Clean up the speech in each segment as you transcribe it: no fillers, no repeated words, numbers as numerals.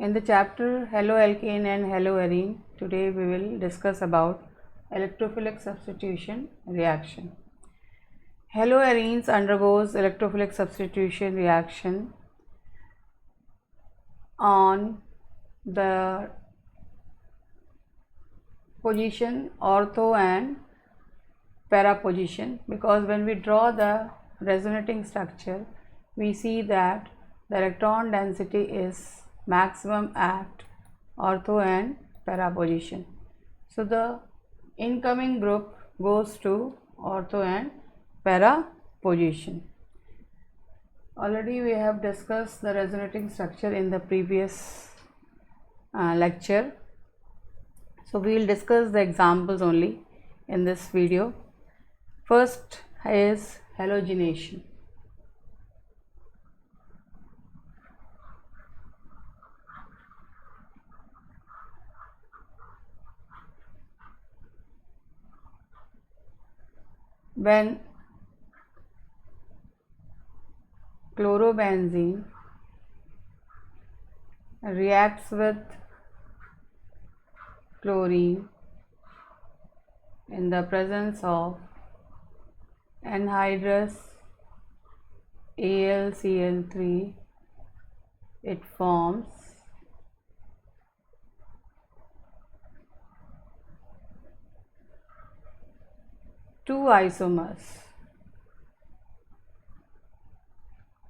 In the chapter haloalkane and haloarene, today we will discuss about electrophilic substitution reaction. Haloarenes undergoes electrophilic substitution reaction on the position ortho and para position, because when we draw the resonating structure we see that the electron density is maximum at ortho and para position. So the incoming group goes to ortho and para position. Already we have discussed the resonating structure in the previous lecture. So we will discuss the examples only in this video. First is halogenation. When chlorobenzene reacts with chlorine in the presence of anhydrous AlCl3, it forms two isomers,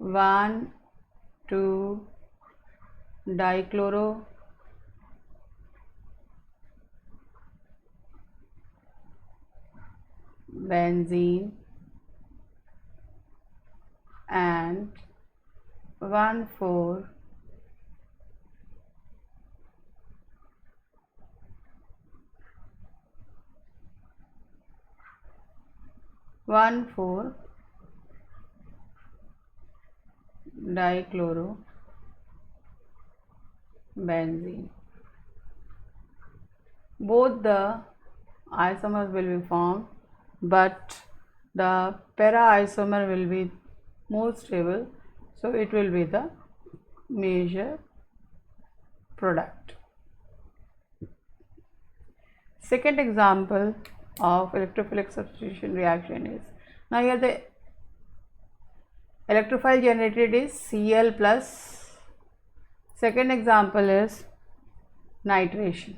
1,2-dichloro benzene and 1,4 dichloro benzene. Both the isomers will be formed, but the para isomer will be more stable, so it will be the major product. Second example of electrophilic substitution reaction is, now here the electrophile generated is Cl plus. Second example is nitration.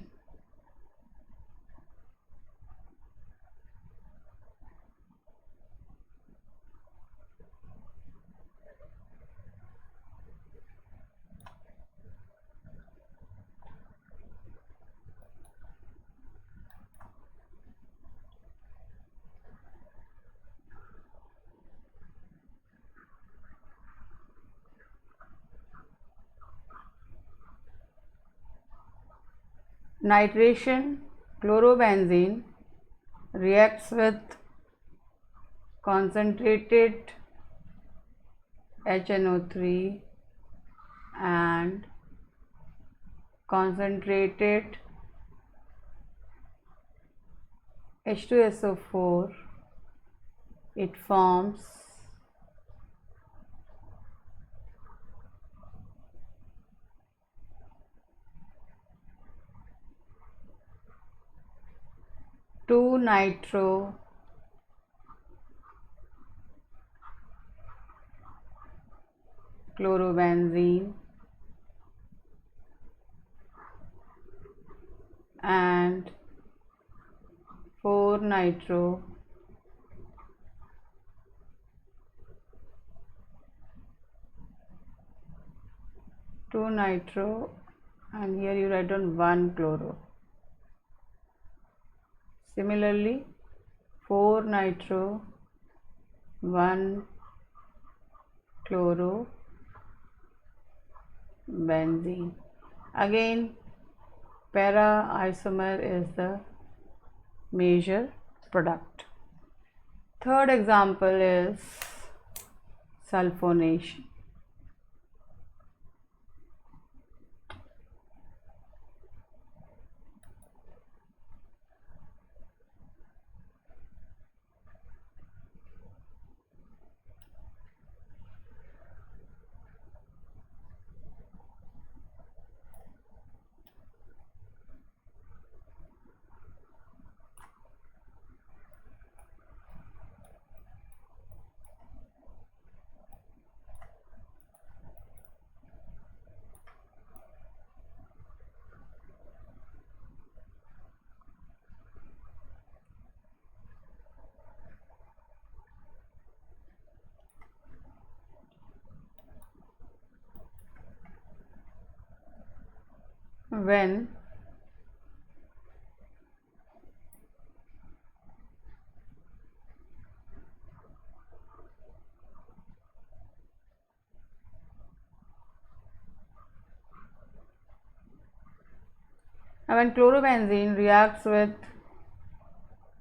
Nitration, chlorobenzene reacts with concentrated HNO3 and concentrated H2SO4. It forms two nitro chlorobenzene and 4 nitro and here you write down 1 chloro. Similarly 4 nitro 1 chloro benzene. Again para isomer is the major product. Third example is sulfonation. when chlorobenzene reacts with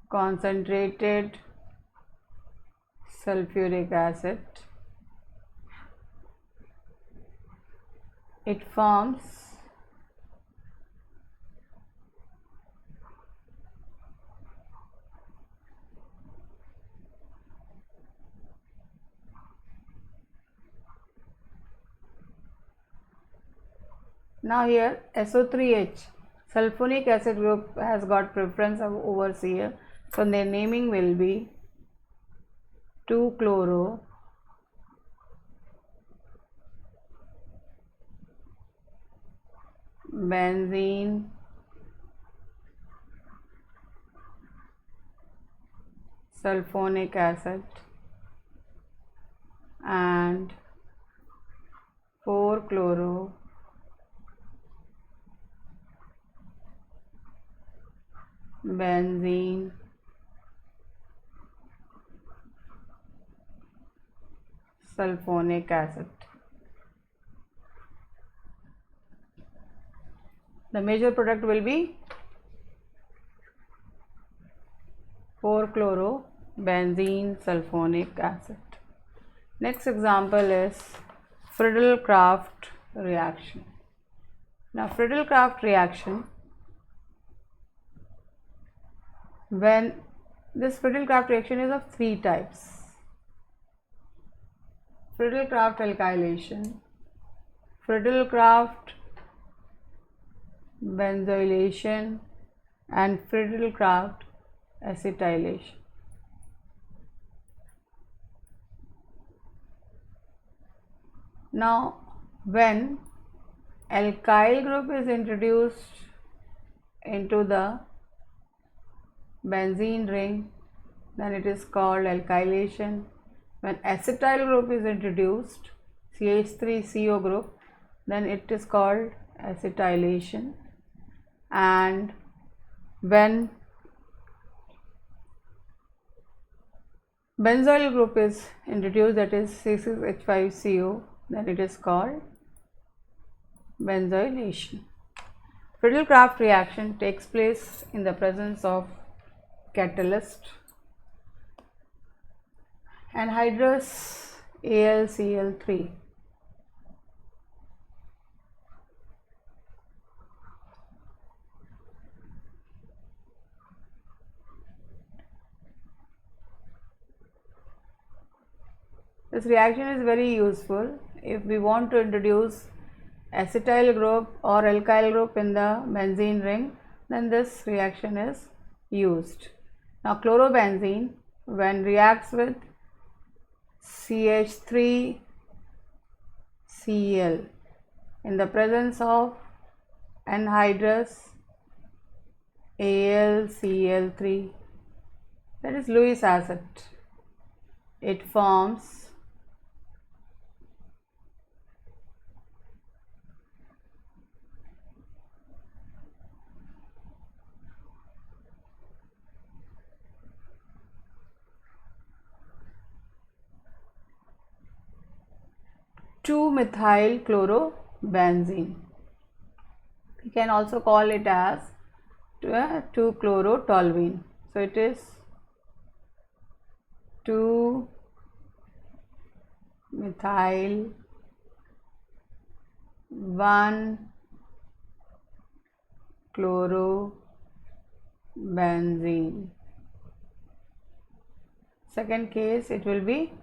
concentrated sulfuric acid, it forms now here SO3H, sulfonic acid group has got preference over Cl, so their naming will be 2-chloro benzene sulfonic acid and 4-chloro benzene sulfonic acid. The major product will be 4-chloro benzene sulfonic acid. Next example is Friedel-Crafts reaction. Now Friedel-Crafts reaction, when this Friedel-Crafts reaction is of three types: Friedel-Crafts alkylation, Friedel-Crafts benzoylation and Friedel-Crafts acetylation. Now when alkyl group is introduced into the benzene ring, then it is called alkylation. When acetyl group is introduced, CH3CO group, then it is called acetylation. And when benzoyl group is introduced, that is C6H5CO, then it is called benzoylation. Friedel-Crafts reaction takes place in the presence of catalyst anhydrous AlCl3. This reaction is very useful if we want to introduce acetyl group or alkyl group in the benzene ring, then this reaction is used. Now chlorobenzene, when reacts with CH3Cl in the presence of anhydrous AlCl3, that is Lewis acid, it forms two-methyl chlorobenzene. We can also call it as 2-chlorotoluene. So it is 2-methyl 1-chlorobenzene. Second case, it will be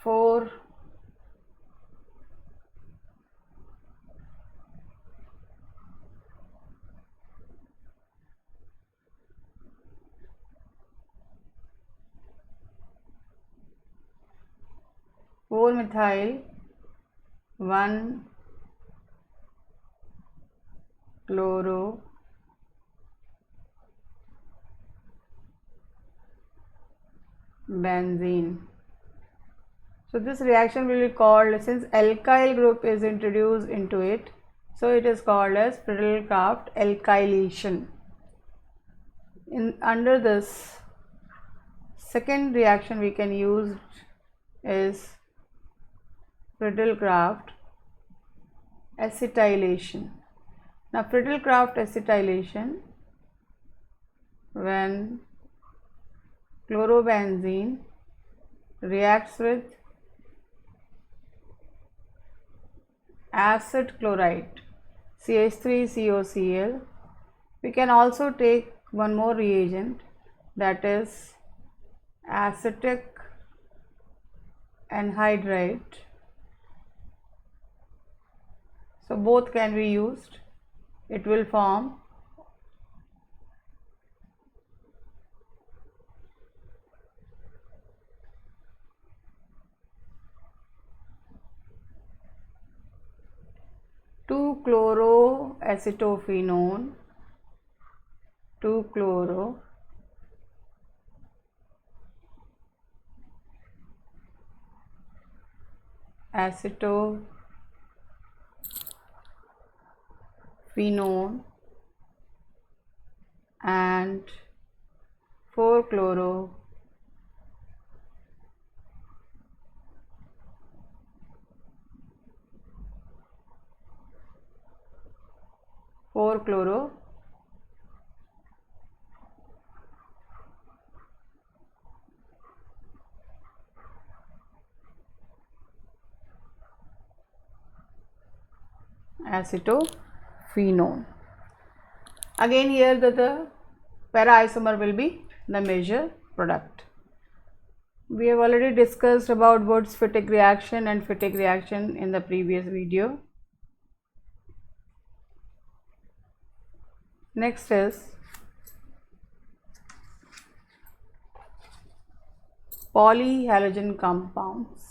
4 4-methyl 1-chlorobenzene. So this reaction will be called, since alkyl group is introduced into it, So it is called as Friedel-Crafts alkylation. Under this second reaction we can use is Friedel-Crafts acetylation. Now Friedel-Crafts acetylation, when chlorobenzene reacts with acid chloride CH3COCl, we can also take one more reagent, that is acetic anhydride. So both can be used. It will form two chloroacetophenone, 2-chloro acetophenone and 4-chloro acetophenone. Again here the para isomer will be the major product. We have already discussed about Wurtz-Fittig reaction and Fittig reaction in the previous video. Next is polyhalogen compounds.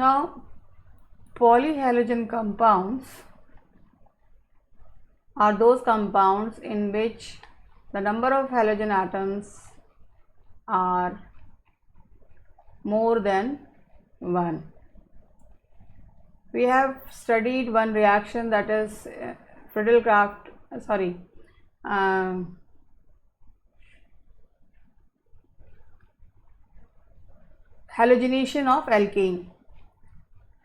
Now polyhalogen compounds are those compounds in which the number of halogen atoms are more than 1. We have studied one reaction, that is Friedel-Crafts halogenation of alkane.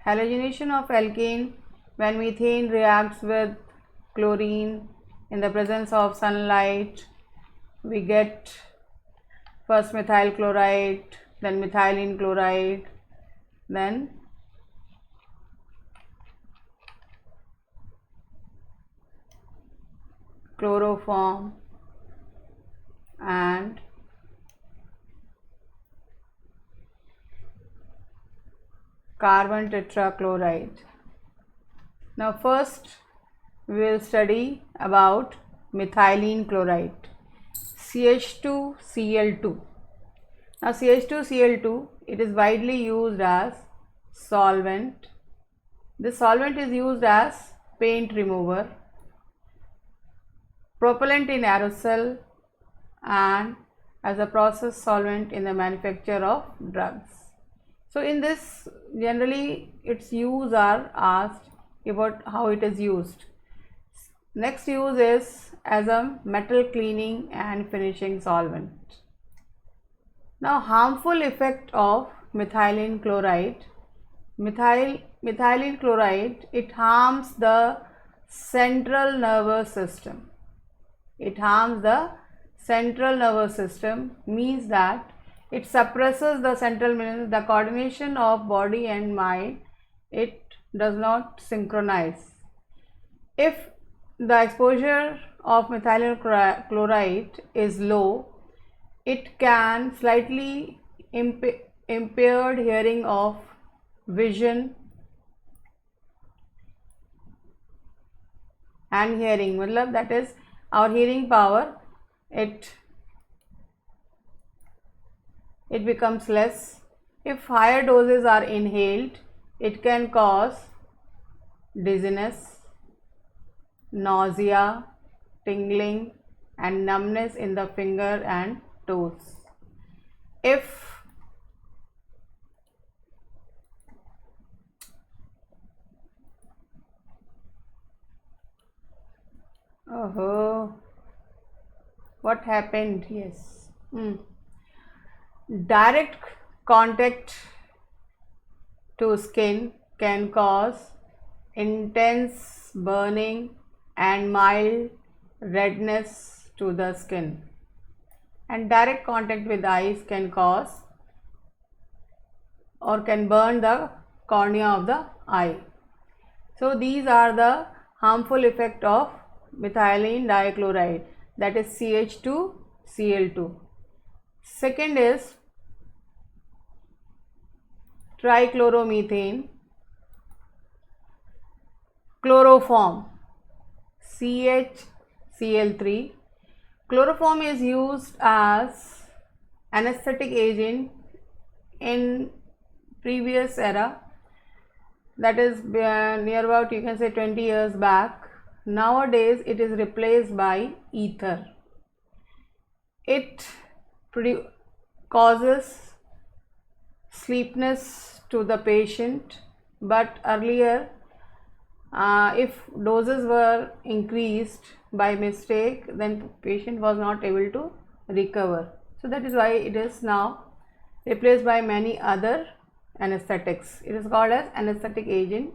Halogenation of alkane, when methane reacts with chlorine in the presence of sunlight, we get first methyl chloride, then methylene chloride, then chloroform and carbon tetrachloride. Now first we will study about methylene chloride, CH2Cl2. Now CH2Cl2, it is widely used as solvent. This solvent is used as paint remover, propellant in aerosol, and as a process solvent in the manufacture of drugs. So in this, generally its use are asked about how it is used. Next use is as a metal cleaning and finishing solvent. Now harmful effect of methylene chloride. Methylene chloride, it harms the central nervous system. It harms the central nervous system means that it suppresses the central the coordination of body and mind. It does not synchronize. If the exposure of methylene chloride is low, it can slightly impaired hearing of vision and hearing, that is our hearing power, it becomes less. If higher doses are inhaled, it can cause dizziness, nausea, tingling and numbness in the finger and toes. If what happened? Yes. Direct contact to skin can cause intense burning and mild redness to the skin, and direct contact with eyes can cause or can burn the cornea of the eye. So these are the harmful effect of methylene dichloride, that is CH2Cl2. Second is trichloromethane, chloroform, CHCl3. Chloroform is used as anesthetic agent in previous era, that is near about, you can say, 20 years back. Nowadays it is replaced by ether. It causes sleepiness to the patient, but earlier if doses were increased by mistake, then patient was not able to recover. So that is why it is now replaced by many other anesthetics. It is called as anesthetic agent.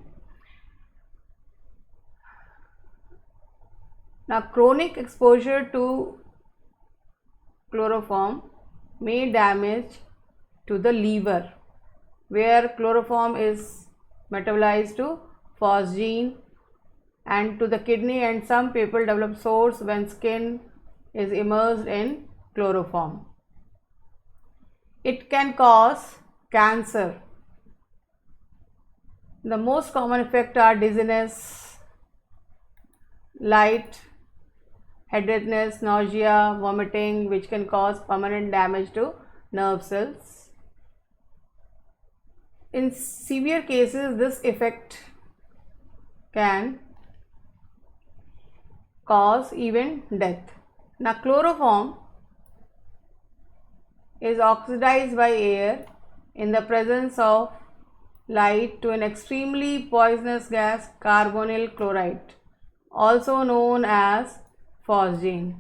Now, chronic exposure to chloroform may damage to the liver, where chloroform is metabolized to phosgene, and to the kidney, and some people develop sores when skin is immersed in chloroform. It can cause cancer. The most common effects are dizziness, light-headedness, nausea, vomiting, which can cause permanent damage to nerve cells. In severe cases, this effect can cause even death. Now, chloroform is oxidized by air in the presence of light to an extremely poisonous gas, carbonyl chloride, also known as phosgene.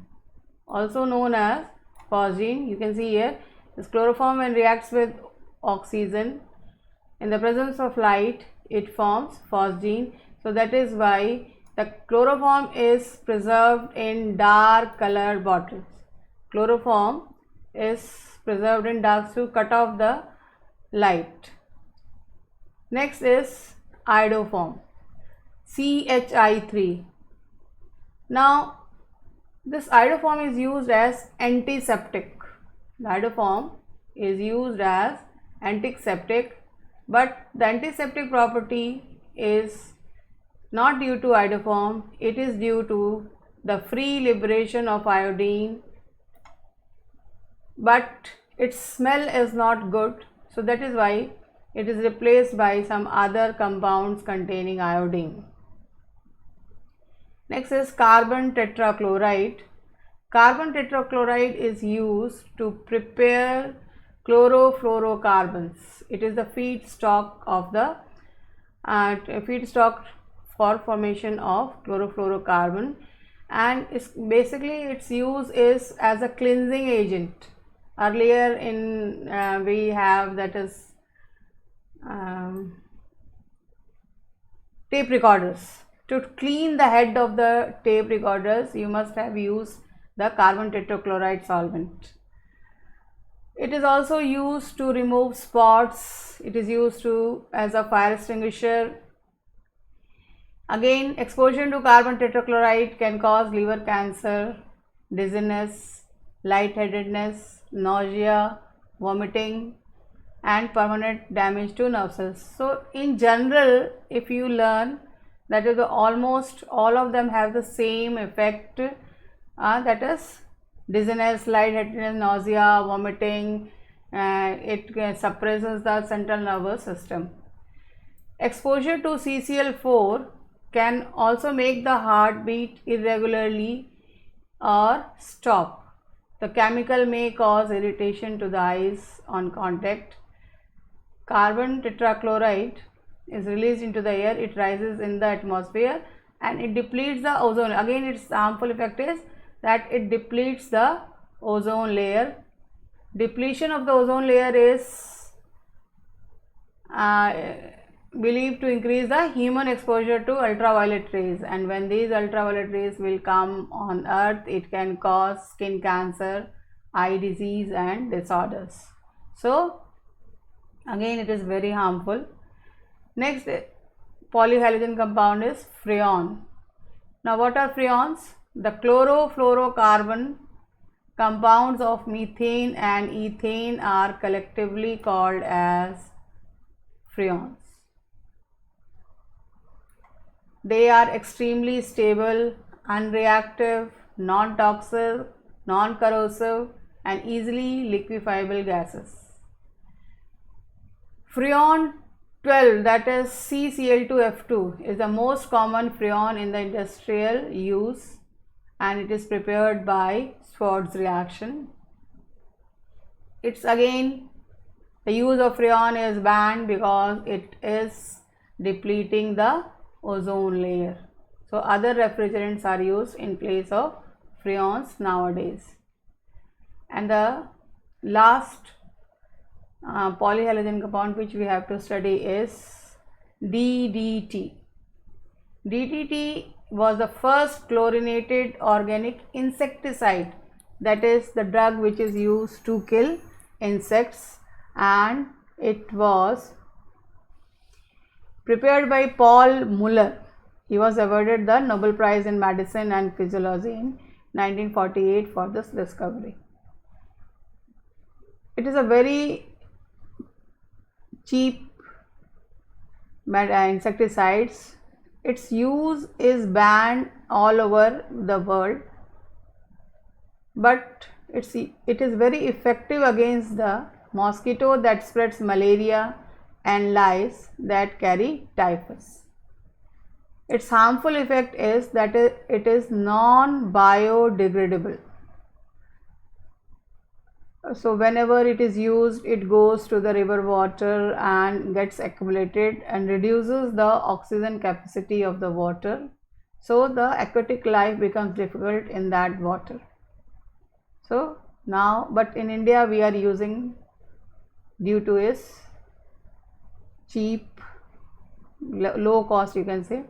You can see here, this chloroform, when reacts with oxygen in the presence of light, it forms phosgene. So that is why the chloroform is preserved in dark colored bottles. Chloroform is preserved in dark to cut off the light. Next is iodoform, CHI3. Now, this iodoform is used as antiseptic. The iodoform is used as antiseptic, but the antiseptic property is not due to iodoform, it is due to the free liberation of iodine, but its smell is not good, so that is why it is replaced by some other compounds containing iodine. Next is carbon tetrachloride. Carbon tetrachloride is used to prepare chlorofluorocarbons. It is the feedstock of the feedstock for formation of chlorofluorocarbon, and basically its use is as a cleansing agent. Earlier in we have, that is tape recorders. To clean the head of the tape recorders, you must have used the carbon tetrachloride solvent. It is also used to remove spots. It is used as a fire extinguisher. Again, exposure to carbon tetrachloride can cause liver cancer, dizziness, lightheadedness, nausea, vomiting, and permanent damage to nerve cells. So, in general, if you learn that is almost all of them have the same effect, that is dizziness, lightheadedness, nausea, vomiting. It suppresses the central nervous system. Exposure to CCl4 can also make the heart beat irregularly or stop. The chemical may cause irritation to the eyes on contact. Carbon tetrachloride is released into the air, it rises in the atmosphere and it depletes the ozone. Again, its harmful effect is that it depletes the ozone layer. Depletion of the ozone layer is believed to increase the human exposure to ultraviolet rays, and when these ultraviolet rays will come on earth, it can cause skin cancer, eye disease and disorders. So again, it is very harmful. Next polyhalogen compound is freon. Now what are freons? The chlorofluorocarbon compounds of methane and ethane are collectively called as freons. They are extremely stable, unreactive, non-toxic, non-corrosive and easily liquefiable gases. Freon 12, that is CCl2F2, is the most common freon in the industrial use and it is prepared by Schwartz reaction. It's again, the use of freon is banned because it is depleting the ozone layer. So other refrigerants are used in place of freons nowadays. And the last polyhalogen compound which we have to study is DDT. DDT was the first chlorinated organic insecticide, that is the drug which is used to kill insects, and it was prepared by Paul Muller. He was awarded the Nobel Prize in Medicine and Physiology in 1948 for this discovery. It is a very cheap insecticides. Its use is banned all over the world, but it is very effective against the mosquito that spreads malaria and lice that carry typhus. Its harmful effect is that it is non-biodegradable. So whenever it is used, it goes to the river water and gets accumulated and reduces the oxygen capacity of the water. So the aquatic life becomes difficult in that water. So now, but in India we are using due to its cheap, low cost, you can say.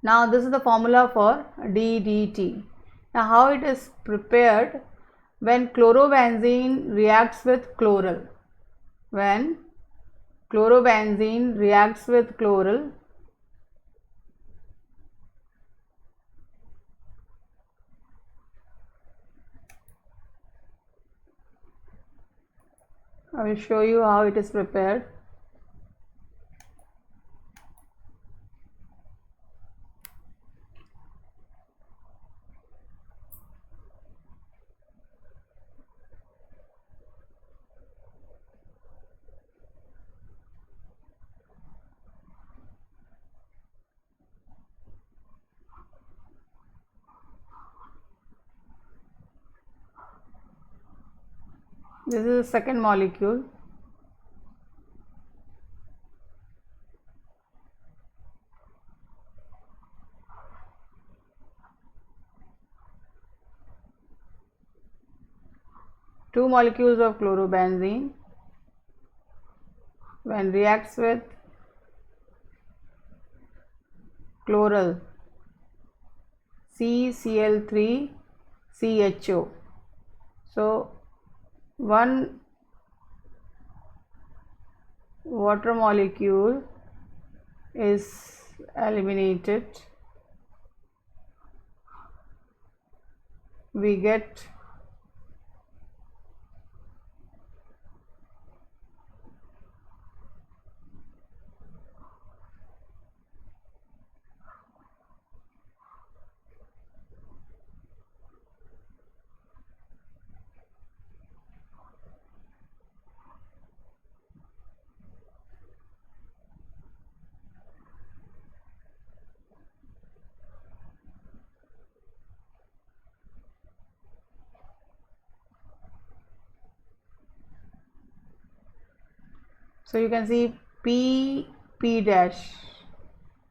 Now this is the formula for DDT. Now how it is prepared? When chlorobenzene reacts with chloral, I will show you how it is prepared. This is the second molecule. Two molecules of chlorobenzene, when reacts with chloral CCl3 CHO. So one water molecule is eliminated, we get so you can see P dash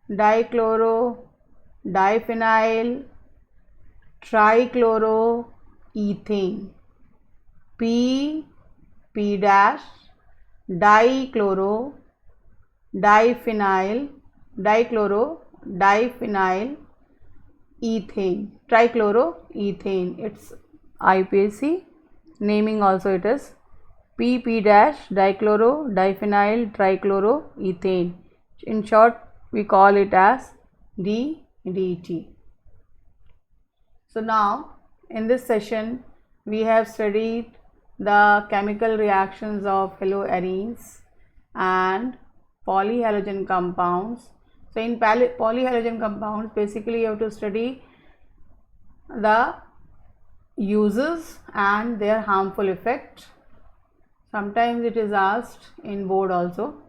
dichloro diphenyl trichloroethane, P dash dichloro diphenyl diphenyl ethane, trichloroethane, its IUPAC naming also it is P dash dichloro diphenyl trichloroethane. In short, we call it as DDT. So now in this session we have studied the chemical reactions of haloarenes and polyhalogen compounds. So in polyhalogen compounds, basically you have to study the uses and their harmful effect. Sometimes it is asked in board also.